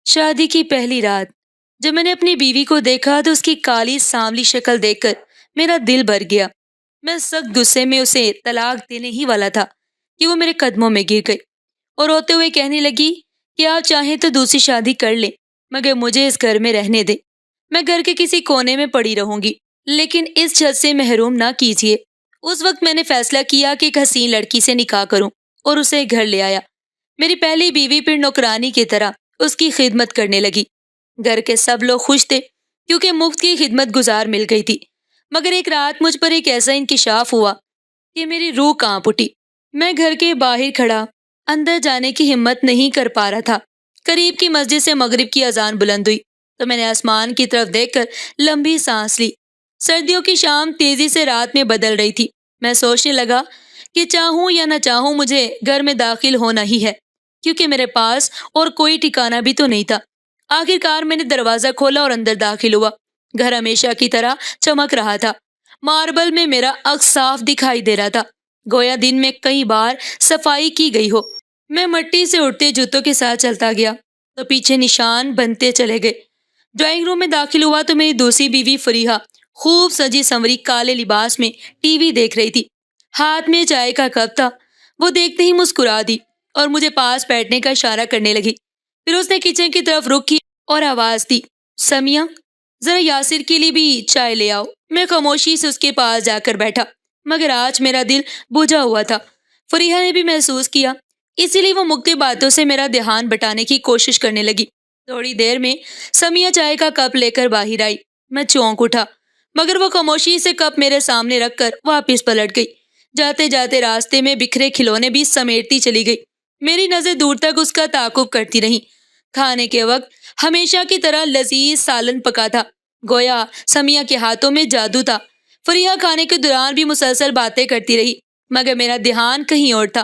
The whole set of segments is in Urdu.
شادی کی پہلی رات جب میں نے اپنی بیوی کو دیکھا تو اس کی کالی سانولی شکل دیکھ کر میرا دل بھر گیا۔ میں سخت غصے میں اسے طلاق دینے ہی والا تھا کہ وہ میرے قدموں میں گر گئی اور روتے ہوئے کہنے لگی کہ آپ چاہیں تو دوسری شادی کر لیں، مگر مجھے اس گھر میں رہنے دیں۔ میں گھر کے کسی کونے میں پڑی رہوں گی، لیکن اس چھت سے محروم نہ کیجیے۔ اس وقت میں نے فیصلہ کیا کہ ایک حسین لڑکی سے نکاح کروں اور اسے گھر لے آیا۔ میری پہلی بیوی پھر نوکرانی کی طرح اس کی خدمت کرنے لگی۔ گھر کے سب لوگ خوش تھے کیونکہ مفت کی خدمت گزار مل گئی تھی، مگر ایک رات مجھ پر ایک ایسا انکشاف ہوا کہ میری روح کانپ اٹھی۔ میں گھر کے باہر کھڑا اندر جانے کی ہمت نہیں کر پا رہا تھا۔ قریب کی مسجد سے مغرب کی اذان بلند ہوئی تو میں نے آسمان کی طرف دیکھ کر لمبی سانس لی۔ سردیوں کی شام تیزی سے رات میں بدل رہی تھی۔ میں سوچنے لگا کہ چاہوں یا نہ چاہوں مجھے گھر میں داخل ہونا ہی ہے، کیونکہ میرے پاس اور کوئی ٹھکانہ بھی تو نہیں تھا۔ آخرکار میں نے دروازہ کھولا اور اندر داخل ہوا۔ گھر ہمیشہ کی طرح چمک رہا تھا۔ ماربل میں میرا عکس صاف دکھائی دے رہا تھا، گویا دن میں کئی بار صفائی کی گئی ہو۔ میں مٹی سے اڑتے جوتوں کے ساتھ چلتا گیا تو پیچھے نشان بنتے چلے گئے۔ ڈرائنگ روم میں داخل ہوا تو میری دوسری بیوی فریحہ خوب سجی سنوری کالے لباس میں ٹی وی دیکھ رہی تھی۔ ہاتھ میں چائے کا کپ تھا۔ وہ دیکھتے ہی مسکرا دی اور مجھے پاس بیٹھنے کا اشارہ کرنے لگی۔ پھر اس نے کچن کی طرف رخ کی اور آواز دی، سمیہ ذرا یاسر کے لیے بھی چائے لے آؤ۔ میں خاموشی سے اس کے پاس جا کر بیٹھا، مگر آج میرا دل بجھا ہوا تھا۔ فریحہ نے بھی محسوس کیا، اسی لیے وہ مختلف باتوں سے میرا دھیان بٹانے کی کوشش کرنے لگی۔ تھوڑی دیر میں سمیہ چائے کا کپ لے کر باہر آئی۔ میں چونک اٹھا، مگر وہ خاموشی سے کپ میرے سامنے رکھ کر واپس پلٹ گئی۔ جاتے جاتے راستے میں بکھرے کھلونے بھی سمیٹتی چلی گئی۔ میری نظر دور تک اس کا تعاقب کرتی رہی۔ کھانے کے وقت ہمیشہ کی طرح لذیذ سالن پکا تھا، گویا سمیہ کے ہاتھوں میں جادو تھا۔ فریحہ کھانے کے دوران بھی مسلسل باتیں کرتی رہی، مگر میرا دھیان کہیں اور تھا۔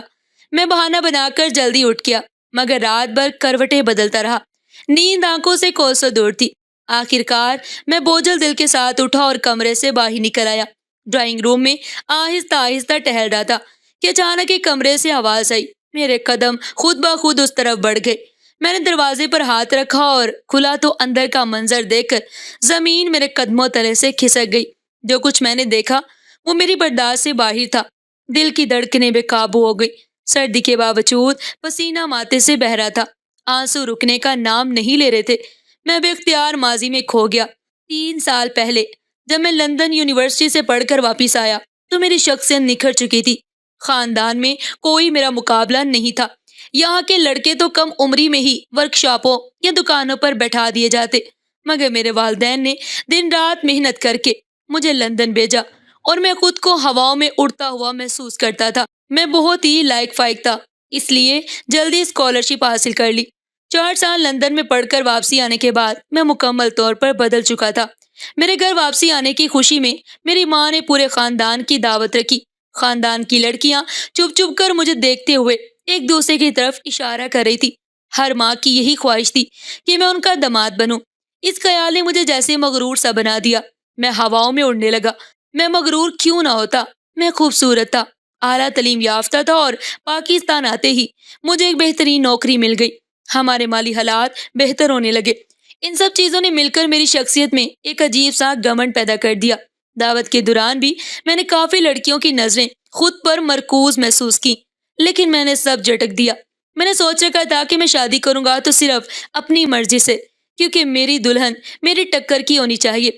میں بہانہ بنا کر جلدی اٹھ گیا، مگر رات بھر کروٹیں بدلتا رہا۔ نیند آنکھوں سے کوسوں دور تھی۔ آخرکار میں بوجھل دل کے ساتھ اٹھا اور کمرے سے باہر نکل آیا۔ ڈرائنگ روم میں آہستہ آہستہ ٹہل رہا تھا کہ اچانک ایک کمرے سے آواز آئی۔ میرے قدم خود بخود اس طرف بڑھ گئے۔ میں نے دروازے پر ہاتھ رکھا اور کھلا تو اندر کا منظر دیکھ کر زمین میرے قدموں تلے سے کھسک گئی۔ جو کچھ میں نے دیکھا وہ میری برداشت سے باہر تھا۔ دل کی دھڑکنیں بے قابو ہو گئی۔ سردی کے باوجود پسینہ ماتھے سے بہہ رہا تھا۔ آنسو رکنے کا نام نہیں لے رہے تھے۔ میں بے اختیار ماضی میں کھو گیا۔ 3 سال پہلے جب میں لندن یونیورسٹی سے پڑھ کر واپس آیا تو میری شخصیت نکھر چکی تھی۔ خاندان میں کوئی میرا مقابلہ نہیں تھا۔ یہاں کے لڑکے تو کم عمری میں ہی ورکشاپوں یا دکانوں پر بیٹھا دیے جاتے، مگر میرے والدین نے دن رات محنت کر کے مجھے لندن بھیجا اور میں خود کو ہواؤں میں اڑتا ہوا محسوس کرتا تھا۔ میں بہت ہی لائق فائق تھا، اس لیے جلدی اسکالرشپ حاصل کر لی۔ 4 سال لندن میں پڑھ کر واپسی آنے کے بعد میں مکمل طور پر بدل چکا تھا۔ میرے گھر واپسی آنے کی خوشی میں میری ماں نے پورے خاندان کی دعوت رکھی۔ خاندان کی لڑکیاں چپ چپ کر مجھے دیکھتے ہوئے ایک دوسرے کی طرف اشارہ کر رہی تھی۔ ہر ماں کی یہی خواہش تھی کہ میں ان کا داماد بنوں۔ اس خیال نے مجھے جیسے مغرور سا بنا دیا۔ میں ہواؤں میں اڑنے لگا۔ میں مغرور کیوں نہ ہوتا؟ میں خوبصورت تھا، اعلیٰ تعلیم یافتہ تھا اور پاکستان آتے ہی مجھے ایک بہترین نوکری مل گئی۔ ہمارے مالی حالات بہتر ہونے لگے۔ ان سب چیزوں نے مل کر میری شخصیت میں ایک عجیب سا گھمنڈ پیدا کر دیا۔ دعوت کے دوران بھی میں نے کافی لڑکیوں کی نظریں خود پر مرکوز محسوس کی، لیکن میں نے سب جھٹک دیا۔ میں نے سوچ رکھا تھا کہ میں شادی کروں گا تو صرف اپنی مرضی سے، کیونکہ میری دلہن میری ٹکر کی ہونی چاہیے۔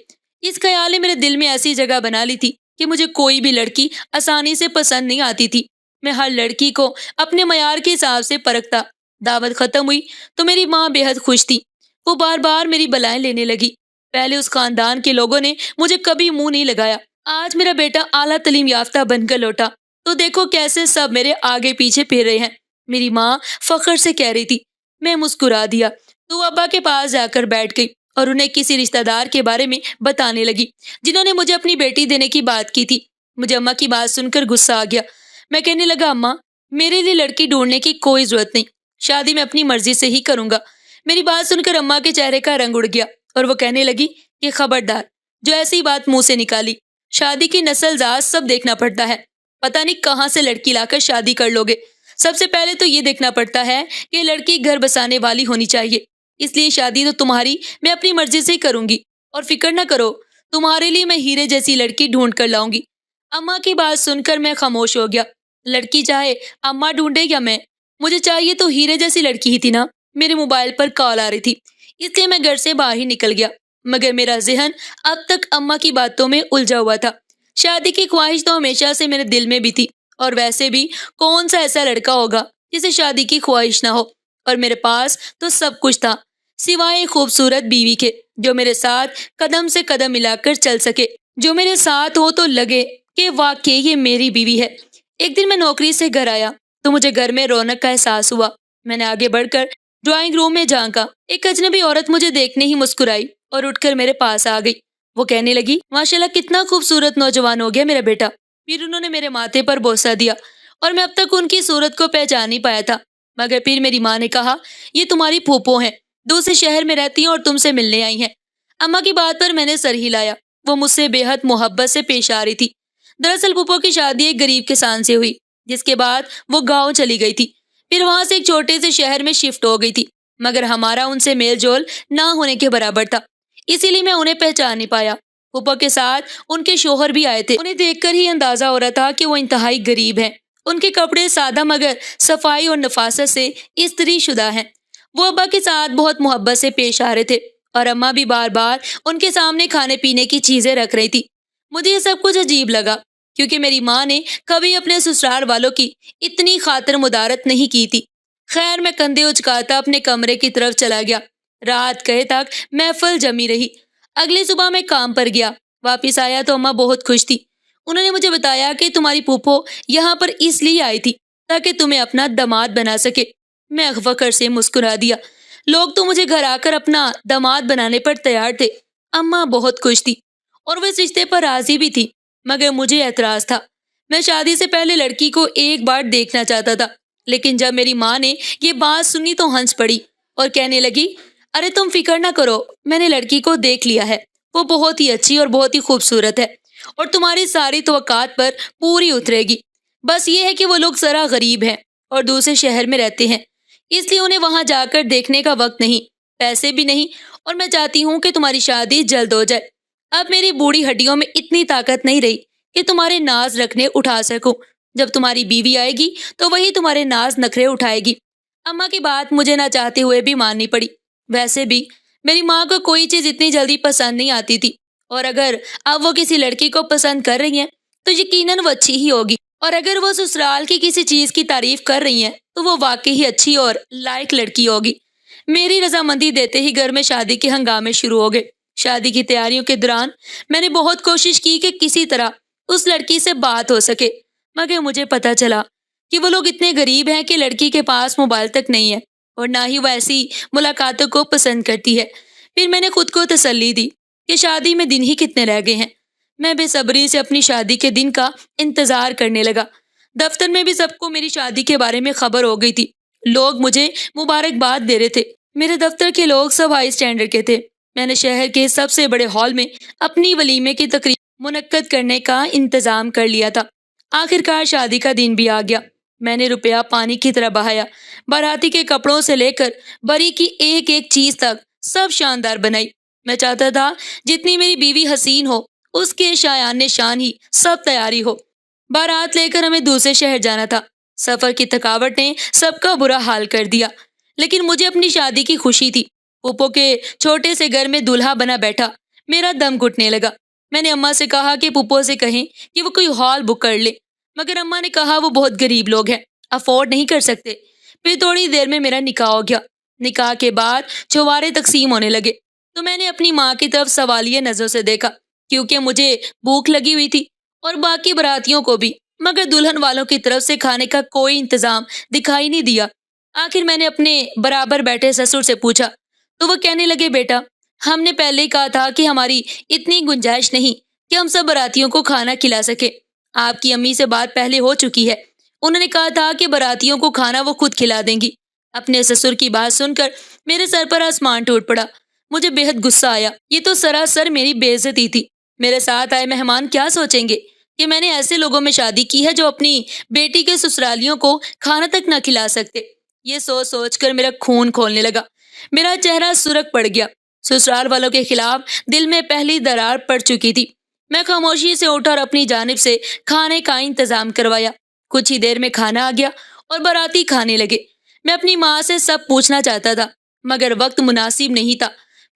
اس خیال نے میرے دل میں ایسی جگہ بنا لی تھی کہ مجھے کوئی بھی لڑکی آسانی سے پسند نہیں آتی تھی۔ میں ہر لڑکی کو اپنے معیار کے حساب سے پرکھتا۔ دعوت ختم ہوئی تو میری ماں بے حد خوش تھی۔ وہ بار بار میری بلائیں لینے لگی۔ پہلے اس خاندان کے لوگوں نے مجھے کبھی منہ نہیں لگایا۔ آج میرا بیٹا اعلیٰ تعلیم یافتہ بن کر لوٹا تو دیکھو کیسے سب میرے آگے پیچھے پھر رہے ہیں، میری ماں فخر سے کہہ رہی تھی۔ میں مسکرا دیا تو ابا کے پاس جا کر بیٹھ گئی اور انہیں کسی رشتہ دار کے بارے میں بتانے لگی جنہوں نے مجھے اپنی بیٹی دینے کی بات کی تھی۔ مجھے اماں کی بات سن کر غصہ آ گیا۔ میں کہنے لگا، اماں میرے لیے لڑکی ڈھونڈنے کی کوئی ضرورت نہیں، شادی میں اپنی مرضی سے ہی کروں گا۔ میری بات سن کر اماں کے چہرے کا رنگ اڑ گیا اور وہ کہنے لگی کہ خبردار، جو ایسی بات منہ سے نکالی، شادی کی نسل ذات سب دیکھنا پڑتا ہے، پتہ نہیں کہاں سے لڑکی لا کر شادی کر لوگے۔ سب سے پہلے تو یہ دیکھنا پڑتا ہے کہ لڑکی گھر بسانے والی ہونی چاہیے، اس لیے شادی تو تمہاری میں اپنی مرضی سے ہی کروں گی، اور فکر نہ کرو، تمہارے لیے میں ہیرے جیسی لڑکی ڈھونڈ کر لاؤں گی۔ اماں کی بات سن کر میں خاموش ہو گیا۔ لڑکی چاہے اماں ڈھونڈے یا میں، مجھے چاہیے تو ہیرے جیسی لڑکی ہی تھی نا۔ میرے موبائل پر کال آ رہی تھی، اس لیے میں گھر سے باہر ہی نکل گیا، مگر میرا ذہن اب تک اماں کی باتوں میں الجھا ہوا تھا۔ شادی کی خواہش تو ہمیشہ سے میرے دل میں بھی تھی، اور ویسے بھی کون سا ایسا لڑکا ہوگا جسے شادی کی خواہش نہ ہو، اور میرے پاس تو سب کچھ تھا سوائے خوبصورت بیوی کے، جو میرے ساتھ قدم سے قدم ملا کر چل سکے، جو میرے ساتھ ہو تو لگے کہ واقعی یہ میری بیوی ہے۔ ایک دن میں نوکری سے گھر آیا تو مجھے گھر میں رونق کا احساس ہوا۔ میں نے آگے بڑھ کر ڈرائنگ روم میں جھانکا۔ ایک اجنبی عورت مجھے دیکھنے ہی مسکرائی اور اٹھ کر میرے پاس آ گئی۔ وہ کہنے لگی، ماشاءاللہ کتنا خوبصورت نوجوان ہو گیا میرا بیٹا۔ پھر انہوں نے میرے ماتھے پر بوسہ دیا، اور میں اب تک ان کی صورت کو پہچان نہیں پایا تھا، مگر پھر میری ماں نے کہا، یہ تمہاری پھوپھو ہیں، دوسرے شہر میں رہتی ہیں اور تم سے ملنے آئی ہیں۔ اماں کی بات پر میں نے سر ہلایا۔ وہ مجھ سے بے حد محبت سے پیش آ رہی تھی۔ دراصل پھوپھو کی شادی ایک غریب کسان سے ہوئی، جس کے بعد وہ گاؤں چلی گئی تھی، پھر وہاں سے ایک چھوٹے سے شہر میں شفٹ ہو گئی تھی، مگر ہمارا ان سے میل جول نہ ہونے کے برابر تھا، اسی لیے میں انہیں پہچان نہیں پایا۔ پھوپھو کے ساتھ ان کے شوہر بھی آئے تھے۔ انہیں دیکھ کر ہی اندازہ ہو رہا تھا کہ وہ انتہائی غریب ہیں۔ ان کے کپڑے سادہ مگر صفائی اور نفاست سے استری شدہ ہیں۔ وہ ابا کے ساتھ بہت محبت سے پیش آ رہے تھے، اور اماں بھی بار بار ان کے سامنے کھانے پینے کی چیزیں رکھ رہی تھی۔ مجھے یہ سب کچھ عجیب لگا، کیونکہ میری ماں نے کبھی اپنے سسرال والوں کی اتنی خاطر مدارت نہیں کی تھی۔ خیر، میں کندھے اچکاتا اپنے کمرے کی طرف چلا گیا۔ رات گئے تک محفل جمی رہی۔ اگلی صبح میں کام پر گیا، واپس آیا تو اماں بہت خوش تھی۔ انہوں نے مجھے بتایا کہ تمہاری پھوپھو یہاں پر اس لیے آئی تھی تاکہ تمہیں اپنا داماد بنا سکے۔ میں اغفکر سے مسکرا دیا۔ لوگ تو مجھے گھر آ کر اپنا داماد بنانے پر تیار تھے۔ اماں بہت خوش تھی اور وہ اس رشتے پر راضی بھی تھی، مگر مجھے اعتراض تھا۔ میں شادی سے پہلے لڑکی کو ایک بار دیکھنا چاہتا تھا، لیکن جب میری ماں نے یہ بات سنی تو ہنس پڑی اور کہنے لگی، ارے تم فکر نہ کرو، میں نے لڑکی کو دیکھ لیا ہے، وہ بہت ہی اچھی اور بہت ہی خوبصورت ہے، اور تمہاری ساری توقعات پر پوری اترے گی۔ بس یہ ہے کہ وہ لوگ ذرا غریب ہیں اور دوسرے شہر میں رہتے ہیں، اس لیے انہیں وہاں جا کر دیکھنے کا وقت نہیں، پیسے بھی نہیں، اور میں چاہتی ہوں کہ تمہاری شادی جلد ہو جائے۔ اب میری بوڑھی ہڈیوں میں اتنی طاقت نہیں رہی کہ تمہارے ناز رکھنے اٹھا سکوں۔ جب تمہاری بیوی آئے گی تو وہی تمہارے ناز نخرے اٹھائے گی۔ اماں کی بات مجھے نہ چاہتے ہوئے بھی ماننی پڑی۔ ویسے بھی میری ماں کو کوئی چیز اتنی جلدی پسند نہیں آتی تھی، اور اگر اب وہ کسی لڑکی کو پسند کر رہی ہیں تو یقیناً وہ اچھی ہی ہوگی، اور اگر وہ سسرال کی کسی چیز کی تعریف کر رہی ہیں تو وہ واقعی ہی اچھی اور لائق لڑکی ہوگی۔ میری رضامندی دیتے ہی گھر میں شادی کے ہنگامے شروع ہو گئے۔ شادی کی تیاریوں کے دوران میں نے بہت کوشش کی کہ کسی طرح اس لڑکی سے بات ہو سکے، مگر مجھے پتا چلا کہ وہ لوگ اتنے غریب ہیں کہ لڑکی کے پاس موبائل تک نہیں ہے، اور نہ ہی وہ ایسی ملاقاتوں کو پسند کرتی ہے۔ پھر میں نے خود کو تسلی دی کہ شادی میں دن ہی کتنے رہ گئے ہیں۔ میں بے صبری سے اپنی شادی کے دن کا انتظار کرنے لگا۔ دفتر میں بھی سب کو میری شادی کے بارے میں خبر ہو گئی تھی۔ لوگ مجھے مبارکباد دے رہے تھے۔ میرے دفتر کے لوگ سب ہائی اسٹینڈرڈ کے تھے۔ میں نے شہر کے سب سے بڑے ہال میں اپنی ولیمے کی تقریب منعقد کرنے کا انتظام کر لیا تھا۔ آخرکار شادی کا دن بھی آ گیا۔ میں نے روپیہ پانی کی طرح بہایا۔ باراتی کے کپڑوں سے لے کر بری کی ایک ایک چیز تک سب شاندار بنائی۔ میں چاہتا تھا جتنی میری بیوی حسین ہو، اس کے شایان شان ہی سب تیاری ہو۔ بارات لے کر ہمیں دوسرے شہر جانا تھا۔ سفر کی تھکاوٹ نے سب کا برا حال کر دیا، لیکن مجھے اپنی شادی کی خوشی تھی۔ پھوپھو کے چھوٹے سے گھر میں دولہا بنا بیٹھا، میرا دم گھٹنے لگا۔ میں نے اماں سے کہا کہ پھوپھو سے کہیں کہ وہ کوئی ہال بک کر لے، مگر اماں نے کہا وہ بہت غریب لوگ ہیں، افورڈ نہیں کر سکتے۔ پھر تھوڑی دیر میں میرا نکاح ہو گیا۔ نکاح کے بعد چھوارے تقسیم ہونے لگے تو میں نے اپنی ماں کی طرف سوالیہ نظروں سے دیکھا، کیونکہ مجھے بھوک لگی ہوئی تھی اور باقی براتیوں کو بھی، مگر دلہن والوں کی طرف سے کھانے کا کوئی انتظام دکھائی نہیں دیا۔ آخر میں نے اپنے برابر بیٹھے سسر سے پوچھا تو وہ کہنے لگے، بیٹا ہم نے پہلے ہی کہا تھا کہ ہماری اتنی گنجائش نہیں کہ ہم سب براتیوں کو کھانا کھلا سکے۔ آپ کی امی سے بات پہلے ہو چکی ہے، انہوں نے کہا تھا کہ براتیوں کو کھانا وہ خود کھلا دیں گی۔ اپنے سسر کی بات سن کر میرے سر پر آسمان ٹوٹ پڑا۔ مجھے بے حد غصہ آیا۔ یہ تو سراسر میری بے عزتی تھی۔ میرے ساتھ آئے مہمان کیا سوچیں گے کہ میں نے ایسے لوگوں میں شادی کی ہے جو اپنی بیٹی کے سسرالیوں کو کھانا تک نہ کھلا سکتے۔ یہ سوچ سوچ کر میرا خون کھولنے لگا۔ میرا چہرہ سرخ پڑ گیا۔ سسرال والوں کے خلاف دل میں پہلی درار پڑ چکی تھی۔ میں خاموشی سے اٹھا اور اپنی جانب سے کھانے کا انتظام کروایا۔ کچھ ہی دیر میں کھانا آ گیا اور باراتی کھانے لگے۔ میں اپنی ماں سے سب پوچھنا چاہتا تھا مگر وقت مناسب نہیں تھا۔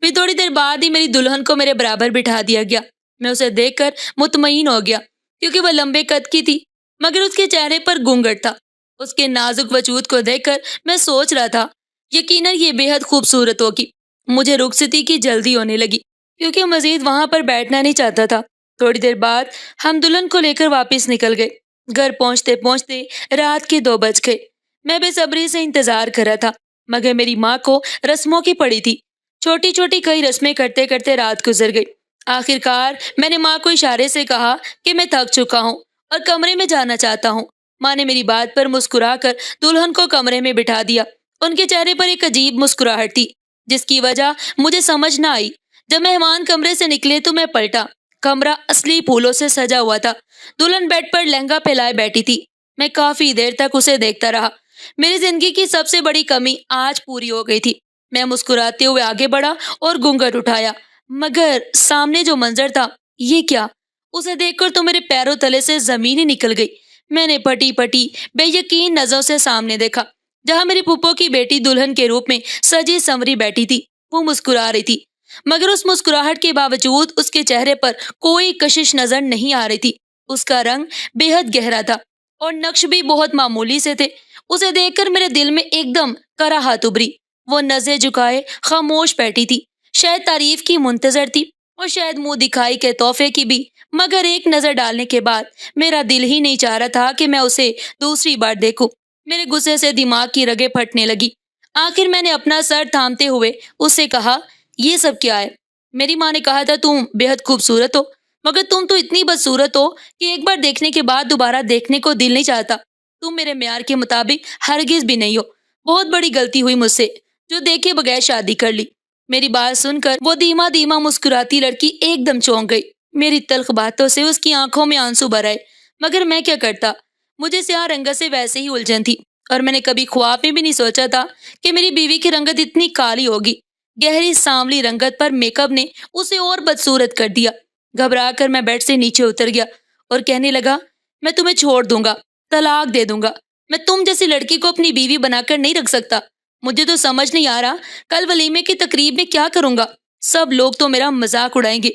پھر تھوڑی دیر بعد ہی میری دلہن کو میرے برابر بٹھا دیا گیا۔ میں اسے دیکھ کر مطمئن ہو گیا کیونکہ وہ لمبے قد کی تھی مگر اس کے چہرے پر گھونگھٹ تھا۔ اس کے نازک وجود کو دیکھ کر میں سوچ رہا تھا یقیناً یہ بے حد خوبصورت ہوگی۔ مجھے رخصتی کی جلدی ہونے لگی کیونکہ مزید وہاں پر بیٹھنا نہیں چاہتا تھا۔ تھوڑی دیر بعد ہم دلہن کو لے کر واپس نکل گئے۔ گھر پہنچتے پہنچتے رات کے 2 بج گئے۔ میں بے صبری سے انتظار کر رہا تھا مگر میری ماں کو رسموں کی پڑی تھی۔ چھوٹی چھوٹی کئی رسمیں کرتے کرتے رات گزر گئی۔ آخر کار میں نے ماں کو اشارے سے کہا کہ میں تھک چکا ہوں اور کمرے میں جانا چاہتا ہوں۔ ماں نے میری بات پر مسکرا کر دلہن کو کمرے میں بٹھا دیا۔ ان کے چہرے پر ایک عجیب مسکراہٹ تھی جس کی وجہ مجھے سمجھ نہ آئی۔ جب مہمان کمرے سے نکلے تو میں پلٹا۔ کمرہ اصلی پھولوں سے سجا ہوا تھا۔ دلہن بیڈ پر لہنگا پھیلائے بیٹھی تھی۔ میں کافی دیر تک اسے دیکھتا رہا۔ میری زندگی کی سب سے بڑی کمی آج پوری ہو گئی تھی۔ میں مسکراتے ہوئے آگے بڑھا اور گھونگھٹ اٹھایا مگر سامنے جو منظر تھا یہ کیا؟ اسے دیکھ کر تو میرے پیروں تلے سے زمین ہی نکل گئی۔ میں نے پٹی پٹی بے یقین نظروں سے سامنے دیکھا جہاں میری پھپھو کی بیٹی دلہن کے روپ میں سجی سنوری بیٹھی تھی۔ وہ مسکرا رہی تھی مگر اس مسکراہٹ کے باوجود اس کے چہرے پر کوئی کشش نظر نہیں آ رہی تھی۔ اس کا رنگ بے حد گہرا تھا اور نقش بھی بہت معمولی سے تھے۔ اسے دیکھ کر میرے دل میں ایک دم کراہت ابری۔ وہ نظریں جھکائے خاموش بیٹھی تھی، شاید تعریف کی منتظر تھی اور شاید منہ دکھائی کے تحفے کی بھی، مگر ایک نظر ڈالنے کے بعد میرا دل ہی نہیں چاہ رہا تھا کہ میں اسے دوسری بار دیکھوں۔ میرے غصے سے دماغ کی رگیں پھٹنے لگی۔ آخر میں نے اپنا سر تھامتے ہوئے اس سے کہا یہ سب کیا ہے؟ میری ماں نے کہا تھا تم بے حد خوبصورت ہو مگر تم تو اتنی بدصورت ہو کہ ایک بار دیکھنے کے بعد دوبارہ دیکھنے کو دل نہیں چاہتا۔ تم میرے معیار کے مطابق ہرگز بھی نہیں ہو۔ بہت بڑی غلطی ہوئی مجھ سے جو دیکھے بغیر شادی کر لی۔ میری بات سن کر وہ دھیما دھیما مسکراتی لڑکی ایک دم چونک گئی۔ میری تلخ باتوں سے اس کی آنکھوں میں آنسو بھر آئے مگر میں کیا کرتا؟ مجھے سیاہ رنگت سے ویسے ہی الجھن تھی اور میں نے کبھی خواب میں بھی نہیں سوچا تھا کہ میری بیوی کی رنگت اتنی کالی ہوگی۔ گہری سانولی رنگت پر میک اپ نے اسے اور بدصورت کر دیا۔ گھبرا کر میں بیڈ سے نیچے اتر گیا اور کہنے لگا میں تمہیں چھوڑ دوں گا، طلاق دے دوں گا۔ میں تم جیسی لڑکی کو اپنی بیوی بنا کر نہیں رکھ سکتا۔ مجھے تو سمجھ نہیں آ رہا کل ولیمے کی تقریب میں کیا کروں گا۔ سب لوگ تو میرا مذاق اڑائیں گے۔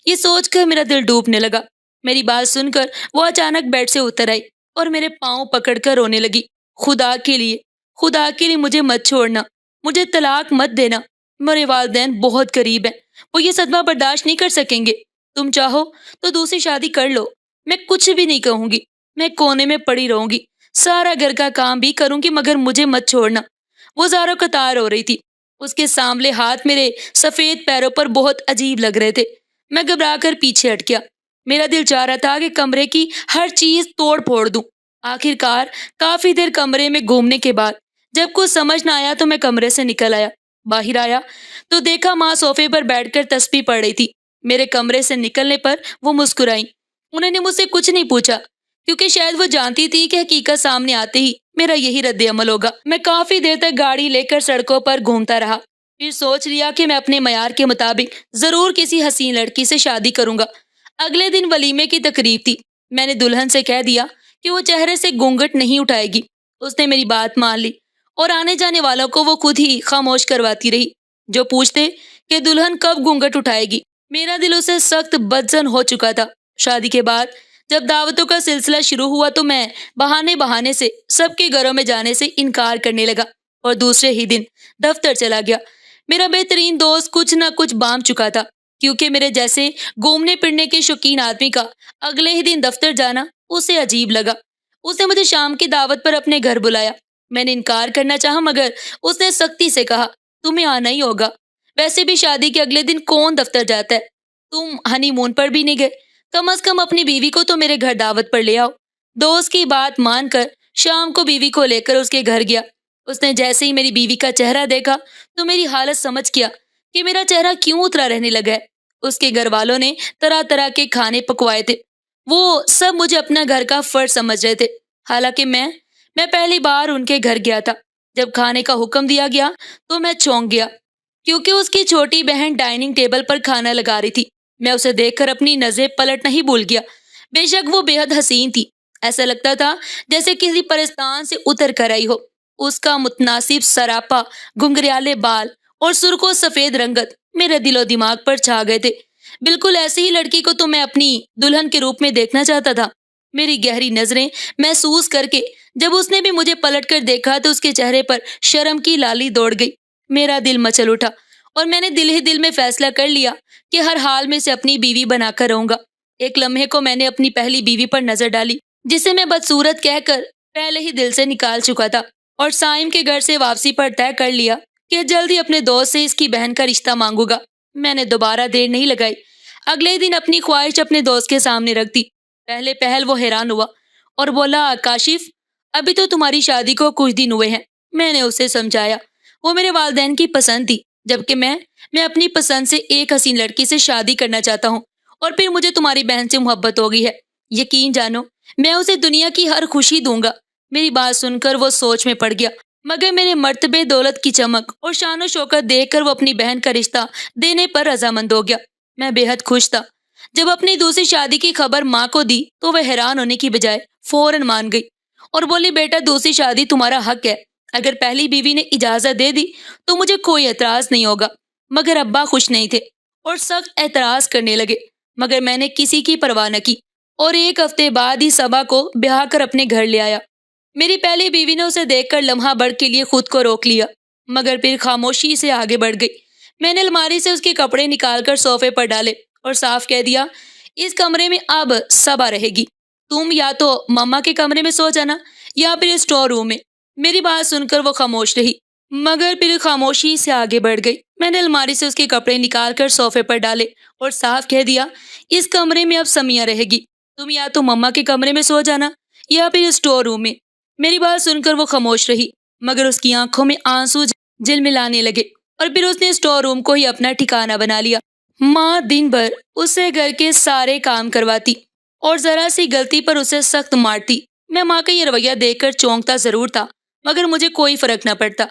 یہ سوچ کر میرا دل ڈوبنے لگا۔ میری بات سن کر وہ اچانک بیڈ سے اتر آئی اور میرے پاؤں پکڑ کر رونے لگی۔ خدا کے لیے مجھے مت چھوڑنا، مجھے طلاق مت دینا۔ میرے والدین بہت قریب ہیں، وہ یہ صدمہ برداشت نہیں کر سکیں گے۔ تم چاہو تو دوسری شادی کر لو، میں کچھ بھی نہیں کہوں گی۔ میں کونے میں پڑی رہوں گی، سارا گھر کا کام بھی کروں گی مگر مجھے مت چھوڑنا۔ وہ زاروں قطار ہو رہی تھی۔ اس کے سانبلے ہاتھ میرے سفید پیروں پر بہت عجیب لگ رہے تھے۔ میں گھبرا کر پیچھے ہٹ گیا۔ میرا دل چاہ رہا تھا کہ کمرے کی ہر چیز توڑ پھوڑ دوں۔ آخر کار کافی دیر کمرے میں گھومنے کے بعد جب کچھ سمجھ نہ آیا تو میں کمرے سے نکل آیا۔ باہر آیا تو دیکھا ماں صوفے پر بیٹھ کر تسبیح پڑھ رہی تھی۔ میرے کمرے سے نکلنے پر وہ مسکرائیں۔ انہوں نے مجھ سے کچھ نہیں پوچھا کیونکہ شاید وہ جانتی تھی کہ حقیقت سامنے آتے ہی میرا یہی رد عمل ہوگا۔ میں کافی دیر تک گاڑی لے کر سڑکوں پر گھومتا رہا۔ پھر سوچ لیا کہ میں اپنے معیار کے مطابق ضرور کسی حسین لڑکی سے شادی کروں گا۔ اگلے دن ولیمے کی تقریب تھی۔ میں نے دلہن سے کہہ دیا کہ وہ چہرے سے گھونگھٹ نہیں اٹھائے گی۔ اس نے میری بات مان لی اور آنے جانے والوں کو وہ خود ہی خاموش کرواتی رہی جو پوچھتے کہ دلہن کب گھونگھٹ اٹھائے گی۔ میرا دل اسے سخت بدظن ہو چکا تھا۔ شادی کے بعد جب دعوتوں کا سلسلہ شروع ہوا تو میں بہانے سے سب کے گھروں میں جانے سے انکار کرنے لگا اور دوسرے ہی دن دفتر چلا گیا۔ میرا بہترین دوست کچھ نہ کچھ بام چکا تھا کیونکہ میرے جیسے گھومنے پھرنے کے شوقین آدمی کا اگلے ہی دن دفتر جانا اسے عجیب لگا۔ اس نے مجھے شام کی دعوت پر اپنے گھر بلایا۔ میں نے انکار کرنا چاہا مگر اس نے سختی سے کہا تمہیں آنا ہی ہوگا، ویسے بھی شادی کے اگلے دن کون دفتر جاتا ہے؟ تم ہنی مون پر بھی نہیں گئے، کم از کم اپنی بیوی کو تو میرے گھر دعوت پر لے آؤ۔ دوست کی بات مان کر شام کو بیوی کو لے کر اس کے گھر گیا۔ اس نے جیسے ہی میری بیوی کا چہرہ دیکھا تو میری حالت سمجھ گیا کہ میرا چہرہ کیوں اترا رہنے لگا ہے۔ اس کے گھر والوں نے طرح طرح کے کھانے پکوائے تھے۔ وہ سب مجھے اپنا گھر کا فرد سمجھ رہے تھے، حالانکہ میں پہلی بار ان کے گھر گیا تھا۔ جب کھانے کا حکم دیا گیا تو میں چونک گیا، کیونکہ اس کی چھوٹی بہن ڈائننگ ٹیبل پر کھانا لگا رہی تھی۔ میں اسے دیکھ کر اپنی نظریں پلٹنا ہی بھول گیا۔ بے شک وہ بے حد حسین تھی، ایسا لگتا تھا جیسے کسی پرستان سے اتر کر آئی ہو۔ اس کا متناسب سراپا، گھنگریالے بال اور سرخ و سفید رنگت میرے دل و دماغ پر چھا گئے تھے۔ بالکل ایسی ہی لڑکی کو تو میں اپنی دلہن کے روپ میں دیکھنا چاہتا تھا۔ میری گہری نظریں محسوس کر کے جب اس نے بھی مجھے پلٹ کر دیکھا تو اس کے چہرے پر شرم کی لالی دوڑ گئی۔ میرا دل مچل اٹھا اور میں نے دل ہی دل میں فیصلہ کر لیا کہ ہر حال میں سے اپنی بیوی بنا کر رہوں گا۔ ایک لمحے کو میں نے اپنی پہلی بیوی پر نظر ڈالی، جسے میں بدصورت کہہ کر پہلے ہی دل سے نکال چکا تھا، اور سائم کے گھر سے واپسی پر طے کر لیا کہ جلدی اپنے دوست سے اس کی بہن کا رشتہ مانگوں گا۔ میں نے دوبارہ دیر نہیں لگائی، اگلے دن اپنی خواہش اپنے دوست کے سامنے رکھ دی۔ پہلے پہل وہ حیران ہوا اور بولا، کاشف، ابھی تو تمہاری شادی کو کچھ دن ہوئے ہیں۔ میں نے اسے سمجھایا وہ میرے والدین کی پسند تھی، جبکہ میں اپنی پسند سے ایک حسین لڑکی سے شادی کرنا چاہتا ہوں، اور پھر مجھے تمہاری بہن سے محبت ہو گئی ہے۔ یقین جانو میں اسے دنیا کی ہر خوشی دوں گا۔ میری بات سن کر وہ سوچ میں پڑ گیا، مگر میرے مرتبے، دولت کی چمک اور شان و شوکت دیکھ کر وہ اپنی بہن کا رشتہ دینے پر رضامند ہو گیا۔ میں بے حد خوش تھا۔ جب اپنی دوسری شادی کی خبر ماں کو دی تو وہ حیران ہونے کی بجائے فوراً مان گئی اور بولی، بیٹا دوسری شادی تمہارا حق ہے، اگر پہلی بیوی نے اجازت دے دی تو مجھے کوئی اعتراض نہیں ہوگا۔ مگر ابا خوش نہیں تھے اور سخت اعتراض کرنے لگے، مگر میں نے کسی کی پرواہ نہ کی اور ایک ہفتے بعد ہی صبا کو بیاہ کر اپنے گھر لے آیا۔ میری پہلی بیوی نے اسے دیکھ کر لمحہ بھر کے لیے خود کو روک لیا، مگر پھر خاموشی سے آگے بڑھ گئی۔ میں نے الماری سے اس کے کپڑے نکال کر صوفے پر ڈالے اور صاف کہہ دیا، اس کمرے میں اب صبا رہے گی، تم یا تو مما کے کمرے میں سو جانا یا پھر اسٹور روم میں۔ میری بات سن کر وہ خاموش رہی، مگر پھر خاموشی سے آگے بڑھ گئی۔ میں نے الماری سے اس کے کپڑے نکال کر صوفے پر ڈالے اور صاف کہہ دیا، اس کمرے میں اب سمیہ رہے گی، تم یا تو مما کے کمرے میں سو جانا یا پھر اسٹور روم میں۔ میری بات سن کر وہ خاموش رہی، مگر اس کی آنکھوں میں آنسو جلملانے لگے، اور پھر اس نے اسٹور روم کو ہی اپنا ٹھکانہ بنا لیا۔ ماں دن بھر اسے گھر کے سارے کام کرواتی اور ذرا سی غلطی پر اسے سخت مارتی۔ میں ماں کا یہ رویہ دیکھ کر چونکتا ضرور تھا، مگر مجھے کوئی فرق نہ پڑتا،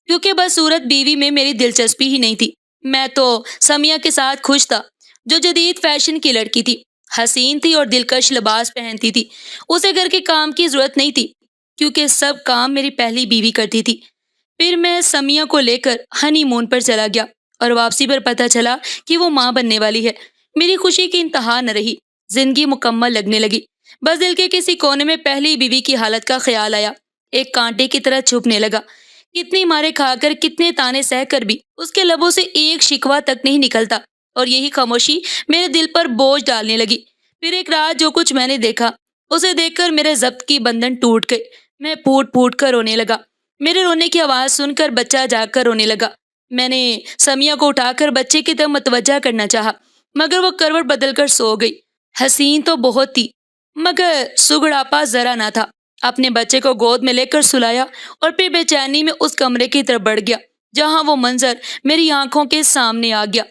کیونکہ بدصورت بیوی میں میری دلچسپی ہی نہیں تھی۔ میں تو سمیہ کے ساتھ خوش تھا، جو جدید فیشن کی لڑکی تھی، حسین تھی اور دلکش لباس پہنتی تھی۔ اسے گھر کے کام کی ضرورت نہیں تھی، کیونکہ سب کام میری پہلی بیوی کرتی تھی۔ پھر میں سمیہ کو لے کر ہنی مون پر چلا گیا اور واپسی پر پتہ چلا کہ وہ ماں بننے والی ہے۔ میری خوشی کی انتہا نہ رہی، زندگی مکمل لگنے لگی۔ بس دل کے کسی کونے میں پہلی بیوی کی حالت کا خیال آیا، ایک کانٹے کی طرح چھپنے لگا۔ کتنی مارے کھا کر، کتنے تانے سہ کر بھی اس کے لبوں سے ایک شکوہ تک نہیں نکلتا، اور یہی خاموشی میرے دل پر بوجھ ڈالنے لگی۔ پھر ایک رات جو کچھ میں نے دیکھا، اسے دیکھ کر میرے ضبط کی بندھن ٹوٹ گئے۔ میں پھوٹ پھوٹ کر رونے لگا۔ میرے رونے کی آواز سن کر بچہ جاگ کر رونے لگا۔ میں نے سمیہ کو اٹھا کر بچے کی طرف متوجہ کرنا چاہا، مگر وہ کروٹ بدل کر سو گئی۔ حسین تو بہت تھی، مگر سگڑاپا ذرا نہ تھا۔ اپنے بچے کو گود میں لے کر سلایا اور پھر بے چینی میں اس کمرے کی طرف بڑھ گیا جہاں وہ منظر میری آنکھوں کے سامنے آ گیا،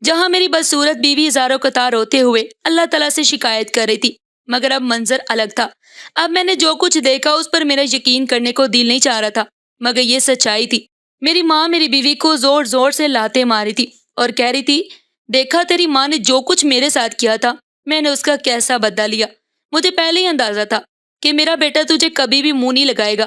جہاں میری بدصورت بیوی ہزاروں قطار روتے ہوئے اللہ تعالیٰ سے شکایت کر رہی تھی۔ مگر اب منظر الگ تھا۔ اب میں نے جو کچھ دیکھا اس پر میرا یقین کرنے کو دل نہیں چاہ رہا تھا، مگر یہ سچائی تھی۔ میری ماں میری بیوی کو زور زور سے لاتے ماری تھی اور کہہ رہی تھی، دیکھا تیری ماں نے جو کچھ میرے ساتھ کیا تھا، میں نے اس کا کیسا بدلہ لیا۔ مجھے پہلے ہی اندازہ تھا کہ میرا بیٹا تجھے کبھی بھی منہ نہیں لگائے گا،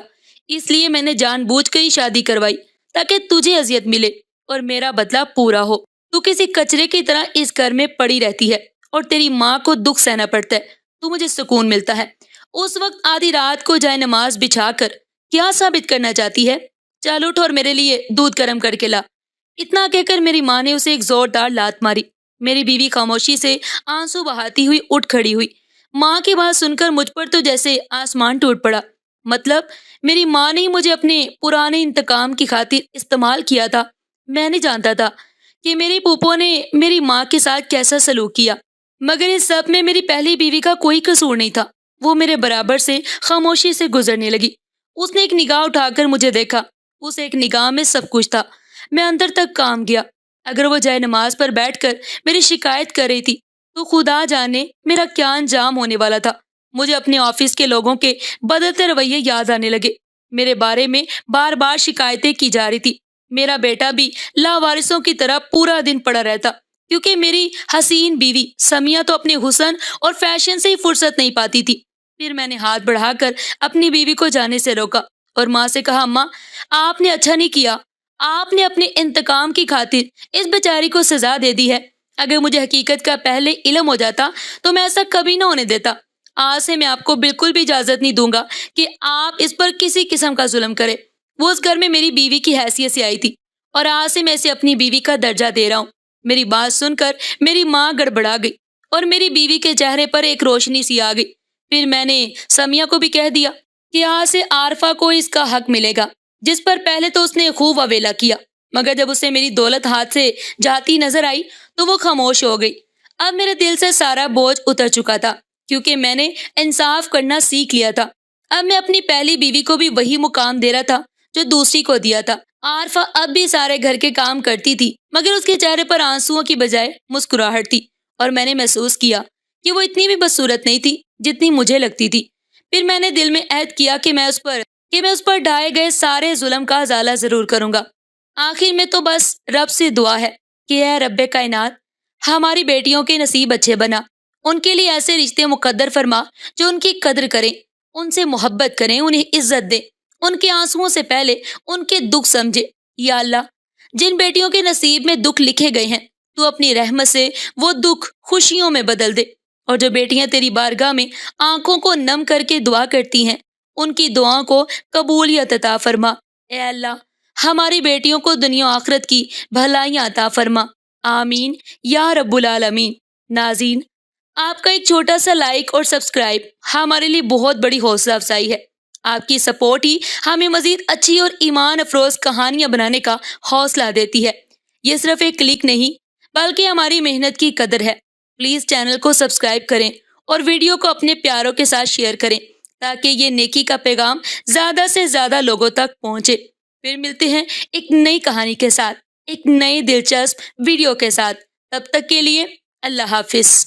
اس لیے میں نے جان بوجھ کر ہی شادی کروائی تاکہ تجھے اذیت ملے اور میرا بدلہ پورا ہو۔ تو کسی کچرے کی طرح اس گھر میں پڑی رہتی ہے اور تیری ماں کو دکھ سہنا پڑتا ہے، تو مجھے سکون ملتا ہے۔ اس وقت آدھی رات کو جائے نماز بچھا کر کیا ثابت کرنا چاہتی ہے؟ چل اٹھ اور میرے لیے دودھ گرم کر کے لا۔ اتنا کہہ کر میری ماں نے اسے ایک زوردار لات ماری۔ میری بیوی خاموشی سے آنسو بہاتی ہوئی اٹھ کھڑی ہوئی۔ ماں کی بات سن کر مجھ پر تو جیسے آسمان ٹوٹ پڑا۔ مطلب میری ماں نے ہی مجھے اپنے پرانے انتقام کی خاطر استعمال کیا تھا۔ میں نہیں جانتا تھا کہ میری پھوپھو نے میری ماں کے ساتھ کیسا سلوک کیا، مگر اس سب میں میری پہلی بیوی کا کوئی قصور نہیں تھا۔ وہ میرے برابر سے خاموشی سے گزرنے لگی۔ اس نے ایک نگاہ اٹھا کر مجھے دیکھا، اس ایک نگاہ میں سب کچھ تھا۔ میں اندر تک کام گیا۔ اگر وہ جائے نماز پر بیٹھ کر میری شکایت کر رہی تھی تو خدا جانے میرا کیا انجام ہونے والا تھا۔ مجھے اپنے آفس کے لوگوں کے بدلتے رویے یاد آنے لگے۔ میرے بارے میں بار بار شکایتیں کی جا رہی تھی۔ میرا بیٹا بھی لاوارثوں کی طرح پورا دن پڑا رہتا، کیونکہ میری حسین بیوی سمیہ تو اپنے حسن اور فیشن سے ہی فرصت نہیں پاتی تھی۔ پھر میں نے ہاتھ بڑھا کر اپنی بیوی کو جانے سے روکا اور ماں سے کہا، ماں آپ نے اچھا نہیں کیا، آپ نے اپنے انتقام کی خاطر اس بیچاری کو سزا دے دی ہے۔ اگر مجھے حقیقت کا پہلے علم ہو جاتا تو میں ایسا کبھی نہ ہونے دیتا۔ آج سے میں آپ کو بالکل بھی اجازت نہیں دوں گا کہ آپ اس پر کسی قسم کا ظلم کرے۔ وہ اس گھر میں میری بیوی کی حیثیت سے آئی تھی اور آج سے میں اسے اپنی بیوی کا درجہ دے رہا ہوں۔ میری بات سن کر میری ماں گڑبڑا گئی اور میری بیوی کے چہرے پر ایک روشنی سی آ گئی۔ پھر میں نے سمیہ کو بھی کہہ دیا کہ آج سے عارفہ کو اس کا حق ملے گا، جس پر پہلے تو اس نے خوب اویلا کیا، مگر جب اسے میری دولت ہاتھ سے جاتی نظر آئی تو وہ خاموش ہو گئی۔ اب میرے دل سے سارا بوجھ اتر چکا تھا، کیونکہ میں نے انصاف کرنا سیکھ لیا تھا۔ اب میں اپنی پہلی بیوی کو بھی وہی مقام دے رہا تھا جو دوسری کو دیا تھا۔ عارفہ اب بھی سارے گھر کے کام کرتی تھی، مگر اس کے چہرے پر آنسوؤں کی بجائے مسکراہٹ تھی، اور میں نے محسوس کیا کہ وہ اتنی بھی بدصورت نہیں تھی جتنی مجھے لگتی تھی۔ پھر میں نے دل میں عہد کیا کہ میں اس پر ڈھائے گئے سارے ظلم کا ازالہ ضرور کروں گا۔ آخر میں تو بس رب سے دعا ہے کہ اے رب کائنات، ہماری بیٹیوں کے نصیب اچھے بنا، ان کے لیے ایسے رشتے مقدر فرما جو ان کی قدر کریں، ان سے محبت کریں، انہیں عزت دیں، ان کے آنسوؤں سے پہلے ان کے دکھ سمجھے۔ یا اللہ، جن بیٹیوں کے نصیب میں دکھ لکھے گئے ہیں تو اپنی رحمت سے وہ دکھ خوشیوں میں بدل دے، اور جو بیٹیاں تیری بارگاہ میں آنکھوں کو نم کر کے دعا کرتی ہیں ان کی دعاؤں کو قبولیت عطا فرما۔ اے اللہ، ہماری بیٹیوں کو دنیا و آخرت کی بھلائیاں عطا فرما، آمین یا رب العالمین۔ ناظرین، آپ کا ایک چھوٹا سا لائک اور سبسکرائب ہمارے لیے بہت بڑی حوصلہ افزائی ہے۔ آپ کی سپورٹ ہی ہمیں مزید اچھی اور ایمان افروز کہانیاں بنانے کا حوصلہ دیتی ہے۔ یہ صرف ایک کلک نہیں بلکہ ہماری محنت کی قدر ہے۔ پلیز چینل کو سبسکرائب کریں اور ویڈیو کو اپنے پیاروں کے ساتھ شیئر کریں تاکہ یہ نیکی کا پیغام زیادہ سے زیادہ لوگوں تک پہنچے۔ پھر ملتے ہیں ایک نئی کہانی کے ساتھ، ایک نئی دلچسپ ویڈیو کے ساتھ۔ تب تک کے لیے اللہ حافظ۔